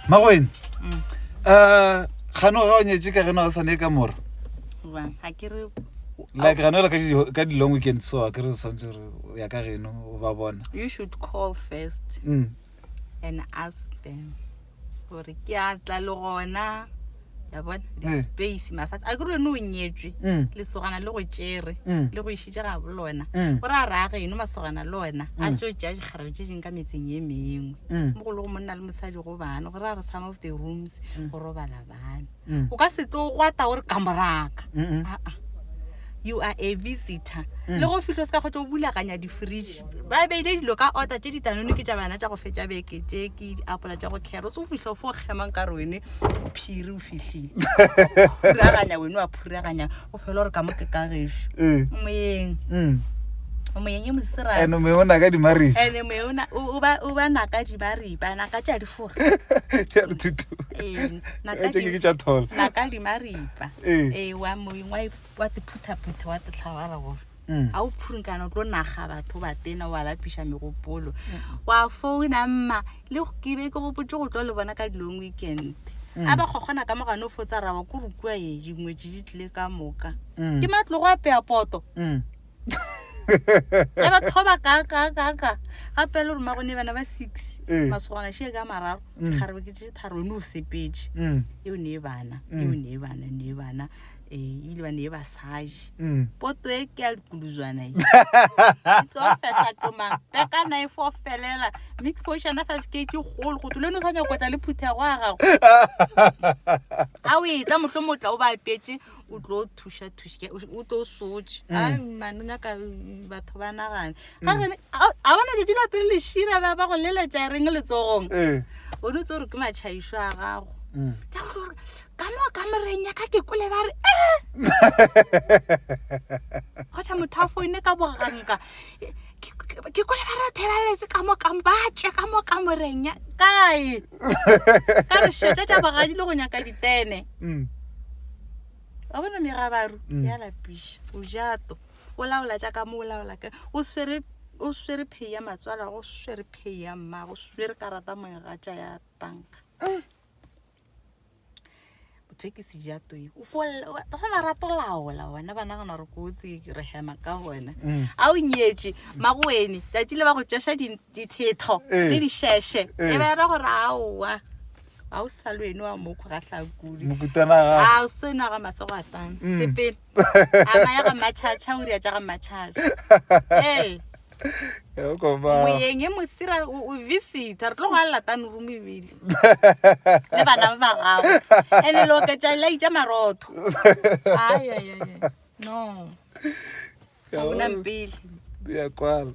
Magoen. Khano ga o nyetse ka gena go sane ka mora. Like gana la ka di long weekend so akere santse re ya ka geno o ba bona. You should call first and ask them. Gore ke a tla le gona ya bona the space mafatse a gore no nyetswe le sogana le go tšere le go ishitša ga bolona gore a ra ga eno masogana lona a tšo tša gare tše ding ka metseng ye mengwe mo go le go monna le mosadi go bana gore a re some of the rooms go robala bana o ka se tlo go ata gore kamoraka you are a visitor le go fihlo se ka go tlo bulaganya di fridge ba beile dilo ka order tše ditanone ke tša bana tša go fetša beke tše ke diapola tša go khera so fihlo fo khemang ka re wene o phiri o fihlile phuraganya wene wa phuraganya o fela gore ka mo ke ka gesho moyeng moyeng e mosira ene me ona ka di marifa ene me ona o ba naka di maripa naka tša di fora ya re tutu naka ke tša thol naka di maripa wa moyeng wa te phutha wa te tlhabara gore a o phurinkana o tlo naga batho ba tena wa lapisha megopolo wa founa mma le ke be ke go potse go tlo le bona ka long weekend a ba gogona ka mogano o fotsa raba go rukua ye dingwe di tle ka moka ke matlo go apea poto ya ba thoba ka gape le roma go ne bana ba 6 masogana she ka mararo gare ke tse tharo no sepetse eo ne bana ile ba ne ba saji poto e ke a kuluzwana e tso fetsa toma peka na e fo felela mix potion na 5 kg gol go tlo no sanya go tla le phutha go a gago a o etla mohlomotla o ba petse o tlo thusha o to soche a manna ka batho ba nagana a bona di dilo pele le shira ba go lela tja reng le tsogong o no tso re ke matšhaisho a gago tja go re ka mo ka morenya ka ke kole ba re go tša mothafo ine ka boganka ke kole ba re thebaletse ka mo batše ka mo ka morenya kae ka re šetša tša bogadi le go nyaka ditene a bona megabaru ya lapisha o jato o laola tša ka mo o laola ka o swere pay ya matswala go swere pay ya mma go swere karata moegatša ya banka ke se jato e o folla ba rato laola wena ba nagana re go tse re hema ka wena a o nyetse magoene tšatši le ba go tšaša dithetho le disheshe e ba ra gore aowa a o salwene wa mokgo ga hlakudi mokutana a o sena ga masego atana sepele a maya ga matšhatša o ria tša ga matšhatša moyeng e mosira o visita re tlo go alatane room ebile le bana ba gago ene lo ke tša laitša marotho no founa mpele ya kwala